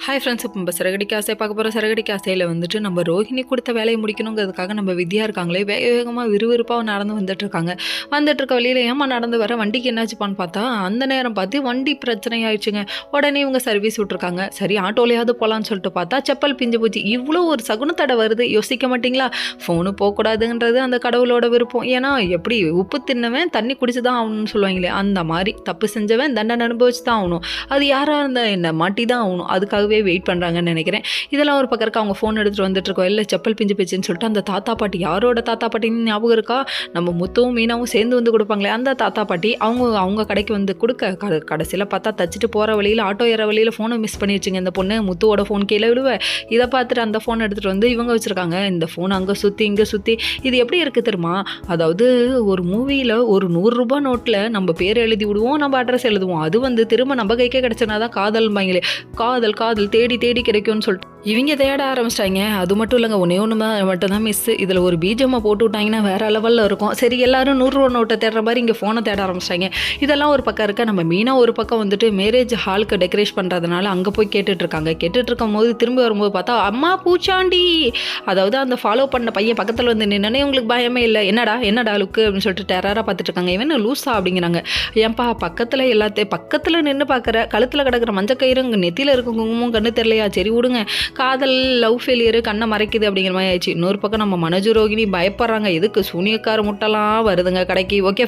Hi friends, இப்போ நம்ம சிறகடிக்க ஆசை பார்க்க போகிற சிறகடிக்க ஆசையில் வந்துட்டு நம்ம ரோஹிணி கொடுத்த வேலையை முடிக்கணுங்கிறதுக்காக நம்ம வித்யா இருக்காங்களே வேக வேகமாக விறுவிறுப்பாக நடந்து வந்துட்டுருக்காங்க. வந்துட்டுருக்க வழியில் ஏமா நடந்து வர வண்டிக்கு என்னாச்சுப்பான்னு பார்த்தா அந்த நேரம் பார்த்து வண்டி பிரச்சனை ஆயிடுச்சுங்க. உடனே இவங்க சர்வீஸ் விட்ருக்காங்க. சரி ஆட்டோலையாவது போகலான்னு சொல்லிட்டு பார்த்தா செப்பல் பிஞ்சு போச்சு. இவ்வளோ ஒரு சகுனத்தடை வருது, யோசிக்க மாட்டிங்களா? ஃபோனு போகக்கூடாதுன்றது அந்த கடவுளோட விருப்பம். ஏன்னா எப்படி உப்பு தின்னவன் தண்ணி குடிச்சு தான் ஆகணும்னு சொல்லுவாங்களே, அந்த மாதிரி தப்பு செஞ்சவன் தண்டனை அனுபவிச்சு தான் ஆகணும். அது யாராக இருந்தால் என்ன மாட்டி தான் ஆகணும். அதுக்காகவே வெயிட் பண்ணுறாங்கன்னு நினைக்கிறேன். இதெல்லாம் ஒரு பக்கம் அவங்க ஃபோன் எடுத்துகிட்டு வந்துட்டுருக்கோம். இல்லை செப்பல் பிஞ்சு பிச்சுன்னு சொல்லிட்டு அந்த தாத்தா பாட்டி, யாரோட தாத்தா பாட்டின்னு ஞாபகம் இருக்கா? நம்ம முத்துவும் மீனாவும் சேர்ந்து வந்து கொடுப்பாங்களே அந்த தாத்தா பாட்டி. அவங்க கடைக்கு வந்து கொடுக்க கடைசியில் பார்த்தா தச்சுட்டு போகிற வழியில் ஆட்டோ ஏற வழியில் ஃபோனை மிஸ் பண்ணி வச்சுங்க இந்த பொண்ணு. முத்துவோட ஃபோன் கீழே விழுவ இதை பார்த்துட்டு அந்த ஃபோன் எடுத்துகிட்டு வந்து இவங்க வச்சுருக்காங்க. இந்த ஃபோன் அங்கே சுற்றி இங்கே சுற்றி இது எப்படி இருக்குது தெரியுமா? அதாவது ஒரு மூவியில் ஒரு 100 ரூபாய் நோட்டில் நம்ம பேர் எழுதி விடுவோம், நம்ம அட்ரஸ் எழுதுவோம். அது வந்து திரும்ப நம்ம கைக்கே கிடச்சினா தான் காதல் பாங்களே. காதல் காதல் தேடி தேடி கிடைக்கும்னு சொல்லிட்டு இவங்க தேட ஆரம்பிச்சிட்டாங்க. அது மட்டும் இல்லைங்க, ஒன்று மட்டும் தான் மிஸ்ஸு. இதில் ஒரு பீஜமாக போட்டு விட்டாங்கன்னா வேறு லெவலில் இருக்கும். சரி எல்லாரும் 100 ரூபா நோட்டை தேடுற மாதிரி இங்கே ஃபோனை தேட ஆரம்பிச்சிட்டாங்க. இதெல்லாம் ஒரு பக்கம் இருக்க, நம்ம மீனா ஒரு பக்கம் வந்துட்டு மேரேஜ் ஹாலுக்கு டெக்கரேட் பண்ணுறதுனால அங்கே போய் கேட்டுட்ருக்காங்க. கேட்டுட்ருக்கும் போது திரும்பி வரும்போது பார்த்தா அம்மா பூச்சாண்டி, அதாவது அந்த ஃபாலோ பண்ண பையன் பக்கத்தில் வந்து நின்னே உங்களுக்கு பயமே இல்லை, என்னடா லுக்கு அப்படின்னு சொல்லிட்டு டெரராக பார்த்துட்ருக்காங்க. இவன் லூஸா அப்படிங்கிறாங்க. ஏன்பா பக்கத்தில் நின்று பார்க்குற, கழுத்தில் கிடக்கிற மஞ்சக்கயிறு நெத்தியில் இருக்க குங்குமம் கண்ணு தெரியலையா? சரி விடுங்க, காதல் லவ் ஃபெயிலியரு கண்ணை மறைக்குது அப்படிங்கிற மாதிரி ஆயிடுச்சு. இன்னொரு பக்கம் நம்ம மனோஜ் ரோகிணி பயப்படுறாங்க. எதுக்கு சூனியக்கார முட்டெல்லாம் வருதுங்க கடைக்கு. ஓகே